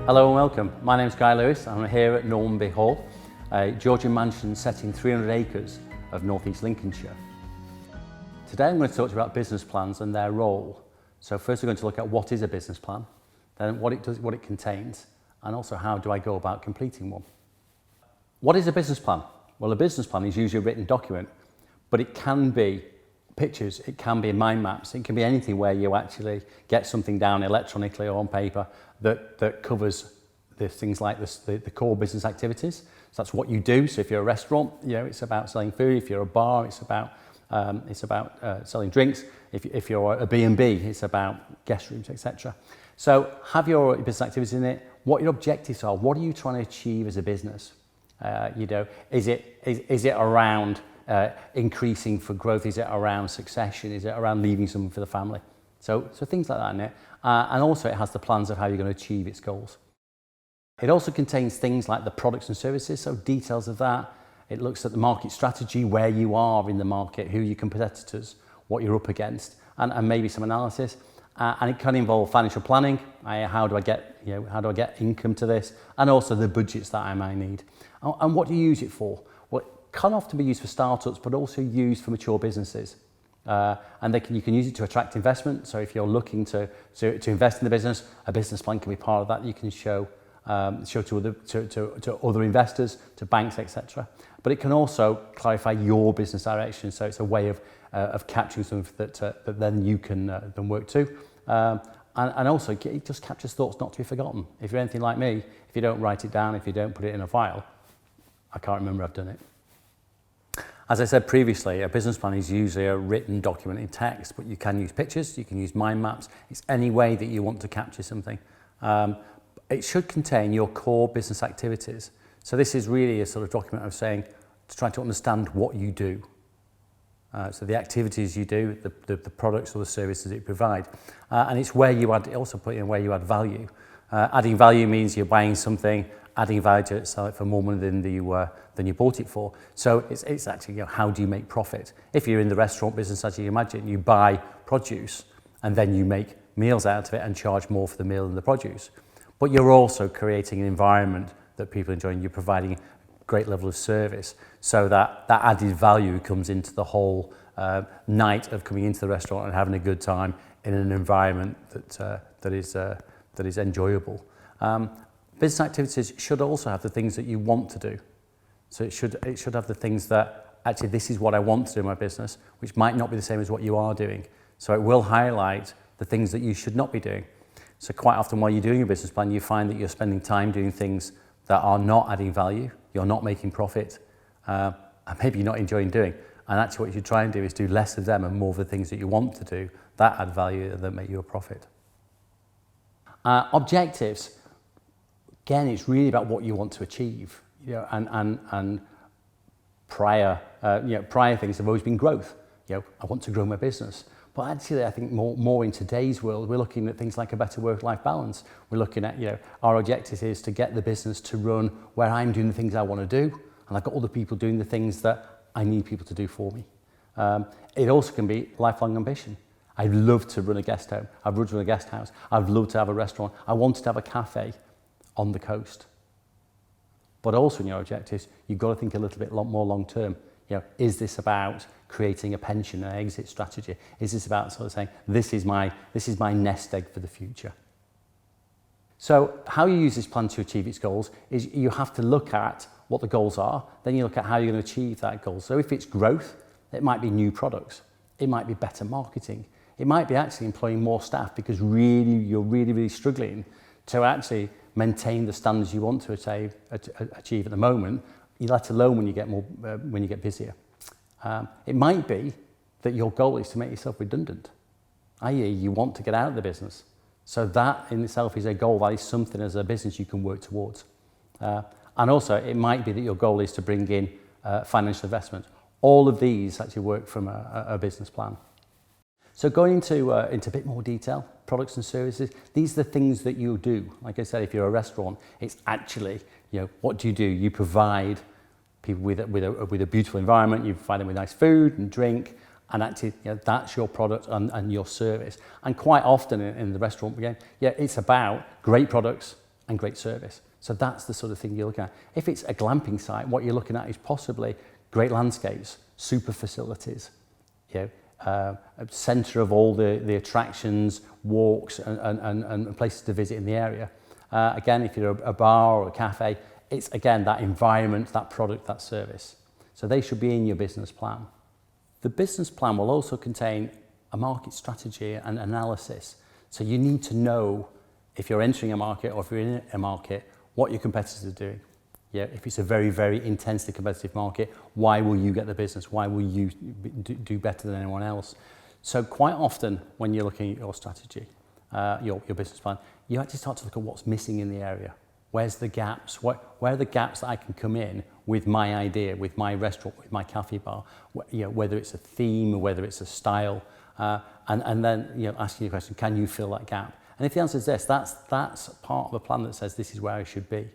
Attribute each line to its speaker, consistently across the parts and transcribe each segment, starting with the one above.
Speaker 1: Hello and welcome. My name is Guy Lewis. I'm here at Normanby Hall, a Georgian mansion set in 300 acres of northeast Lincolnshire. Today I'm going to talk to you about business plans and their role. So first we're going to look at what is a business plan, then what it does, what it contains, and also how do I go about completing one. What is a business plan? Well, a business plan is usually a written document, but it can be pictures, it can be mind maps, it can be anything where you actually get something down electronically or on paper that covers the things like the core business activities. So that's what you do. So if you're a restaurant, it's about selling food. If you're a bar, it's about selling drinks. If you're a B&B, it's about guest rooms, etc. So have your business activities in it, what your objectives are, what are you trying to achieve as a business? Is it around increasing for growth? Is it around succession? Is it around leaving something for the family? So things like that in it. And also it has the plans of how you're going to achieve its goals. It also contains things like the products and services, so details of that. It looks at the market strategy, where you are in the market, who are your competitors, what you're up against, and maybe some analysis. And it can involve financial planning. How do I get income to this? And also the budgets that I might need. And what do you use it for? Well, it can often be used for startups, but also used for mature businesses. And you can use it to attract investment. So if you're looking to invest in the business, a business plan can be part of that. You can show to other investors, to banks, etc. But it can also clarify your business direction. So it's a way of capturing something that then you can then work to. And also it just captures thoughts not to be forgotten. If you're anything like me, if you don't write it down, if you don't put it in a file, I can't remember I've done it. As I said previously, a business plan is usually a written document in text, but you can use pictures, you can use mind maps. It's any way that you want to capture something. It should contain your core business activities. So this is really a sort of document of saying, to try to understand what you do. So the activities you do, the products or the services that you provide. And it's where you add, also put in where you add value. Adding value means you're buying something, adding value to it, sell it for more money than you bought it for. So it's actually, how do you make profit? If you're in the restaurant business, as you imagine, you buy produce and then you make meals out of it and charge more for the meal than the produce. But you're also creating an environment that people enjoy, and you're providing a great level of service, so that added value comes into the whole night of coming into the restaurant and having a good time in an environment that is enjoyable. Business activities should also have the things that you want to do. So it should have the things that, actually, this is what I want to do in my business, which might not be the same as what you are doing. So it will highlight the things that you should not be doing. So quite often while you're doing a business plan, you find that you're spending time doing things that are not adding value, you're not making profit, and maybe you're not enjoying doing. And actually what you should try and do is do less of them and more of the things that you want to do that add value and that make you a profit. Objectives. Again, it's really about what you want to achieve, and prior things have always been growth. I want to grow my business. But actually, I think more in today's world, we're looking at things like a better work-life balance. We're looking at, our objective is to get the business to run where I'm doing the things I want to do, and I've got other people doing the things that I need people to do for me. It also can be lifelong ambition. I'd love to run a guest home. I've loved to run a guest house. I've loved to have a restaurant. I wanted to have a cafe on the coast. But also in your objectives, you've got to think a little bit more long term. Is this about creating a pension and exit strategy? Is this about sort of saying, this is my nest egg for the future? So how you use this plan to achieve its goals is you have to look at what the goals are, then you look at how you're going to achieve that goal. So if it's growth, it might be new products, it might be better marketing, it might be actually employing more staff because you're really struggling to actually maintain the standards you want to achieve at the moment, let alone when you get busier. It might be that your goal is to make yourself redundant, i.e. you want to get out of the business. So that in itself is a goal, that is something as a business you can work towards. And also it might be that your goal is to bring in financial investment. All of these actually work from a business plan. So going into a bit more detail, products and services, these are the things that you do. Like I said, if you're a restaurant, it's actually, what do? You provide people with a beautiful environment, you provide them with nice food and drink, and actually, that's your product and your service. And quite often in the restaurant again, it's about great products and great service. So that's the sort of thing you're looking at. If it's a glamping site, what you're looking at is possibly great landscapes, super facilities, a centre of all the attractions, walks and places to visit in the area. Again, if you're a bar or a cafe, it's again that environment, that product, that service. So they should be in your business plan. The business plan will also contain a market strategy and analysis. So you need to know if you're entering a market or if you're in a market, what your competitors are doing. If it's a very, very intensely competitive market, why will you get the business? Why will you do better than anyone else? So quite often when you're looking at your strategy, your business plan, you actually start to look at what's missing in the area. Where's the gaps? Where are the gaps that I can come in with my idea, with my restaurant, with my cafe bar, whether it's a theme or whether it's a style, and then asking the question, can you fill that gap? And if the answer is yes, that's part of the plan that says this is where I should be.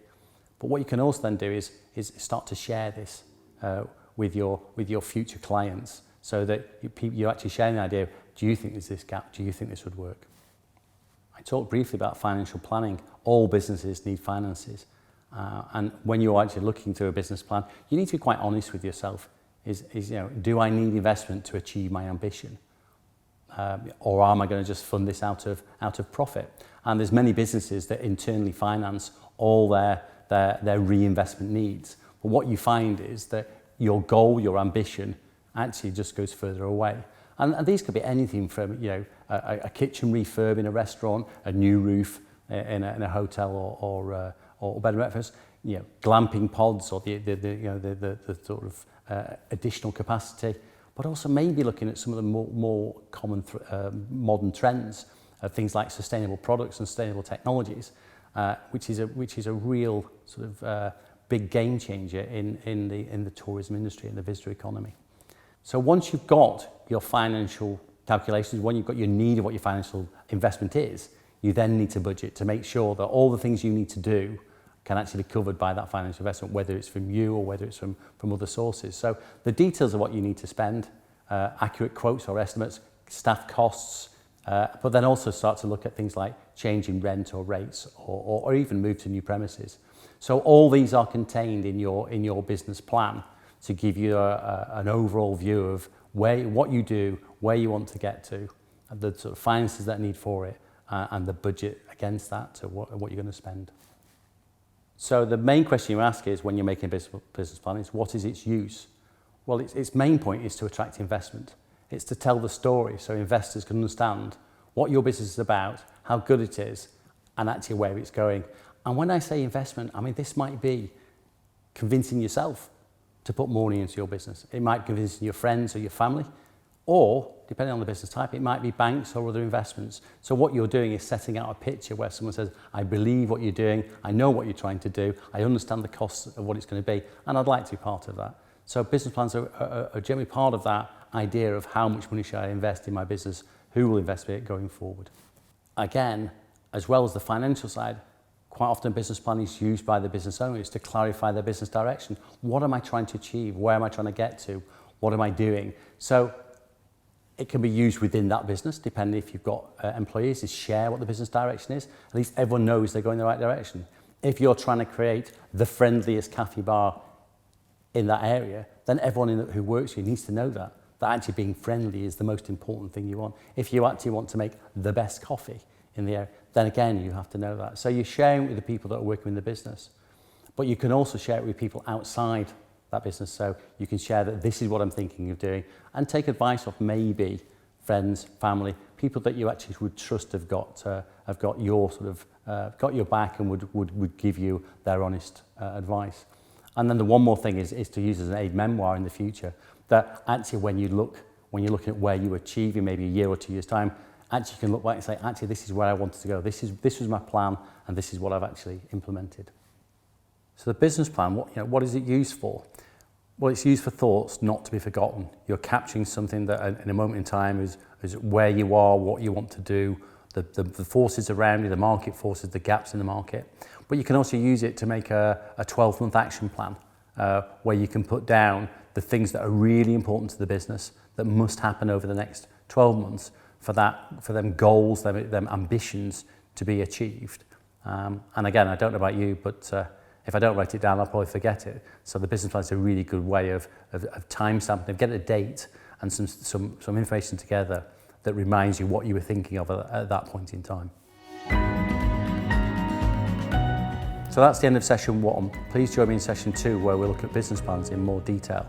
Speaker 1: But what you can also then do is start to share this with your future clients, so that you're actually sharing the idea. Do you think there's this gap? Do you think this would work? I talked briefly about financial planning. All businesses need finances, and when you're actually looking through a business plan, you need to be quite honest with yourself. Do I need investment to achieve my ambition, or am I going to just fund this out of profit? And there's many businesses that internally finance all their reinvestment needs. But what you find is that your goal, your ambition, actually just goes further away. And these could be anything from a kitchen refurb in a restaurant, a new roof in a hotel or bed and breakfast, glamping pods or the sort of additional capacity, but also maybe looking at some of the more common modern trends of things like sustainable products and sustainable technologies, which is a real sort of big game changer in the tourism industry and the visitor economy. So once you've got your financial calculations, when you've got your need of what your financial investment is, you then need to budget to make sure that all the things you need to do can actually be covered by that financial investment, whether it's from you or whether it's from other sources. So the details of what you need to spend, accurate quotes or estimates, staff costs, but then also start to look at things like changing rent or rates or even move to new premises. So all these are contained in your business plan to give you an overall view of what you do, where you want to get to, the sort of finances that need for it, and the budget against that, so what you're going to spend. So the main question you ask is, when you're making a business plan, is what is its use? Well, its main point is to attract investment. It's to tell the story so investors can understand what your business is about, how good it is, and actually where it's going. And when I say investment, I mean this might be convincing yourself to put money into your business. It might be convincing your friends or your family, or, depending on the business type, it might be banks or other investments. So what you're doing is setting out a picture where someone says, I believe what you're doing, I know what you're trying to do, I understand the costs of what it's going to be, and I'd like to be part of that. So business plans are generally part of that idea of how much money should I invest in my business, who will invest in it going forward. Again, as well as the financial side, quite often a business plan is used by the business owners to clarify their business direction. What am I trying to achieve? Where am I trying to get to? What am I doing? So it can be used within that business, depending if you've got employees, to share what the business direction is. At least everyone knows they're going the right direction. If you're trying to create the friendliest cafe bar in that area, then everyone who works here needs to know that actually being friendly is the most important thing you want. If you actually want to make the best coffee in the area, then again, you have to know that. So you're sharing it with the people that are working in the business, but you can also share it with people outside that business. So you can share that this is what I'm thinking of doing, and take advice off maybe friends, family, people that you actually would trust have got your sort of got your back and would give you their honest advice. And then the one more thing is to use as an aid memoir in the future, that actually when you're looking at where you achieve in maybe a year or 2 years' time, actually you can look back and say, actually this is where I wanted to go. This was my plan, and this is what I've actually implemented. So the business plan, what is it used for? Well, it's used for thoughts not to be forgotten. You're capturing something that in a moment in time is where you are, what you want to do, the forces around you, the market forces, the gaps in the market. But you can also use it to make a 12-month action plan where you can put down the things that are really important to the business that must happen over the next 12 months for them goals, them ambitions to be achieved. And again, I don't know about you, but if I don't write it down, I'll probably forget it. So the business plan is a really good way of time stamping, get a date and some information together that reminds you what you were thinking of at that point in time. So that's the end of session 1. Please join me in session 2, where we'll look at business plans in more detail.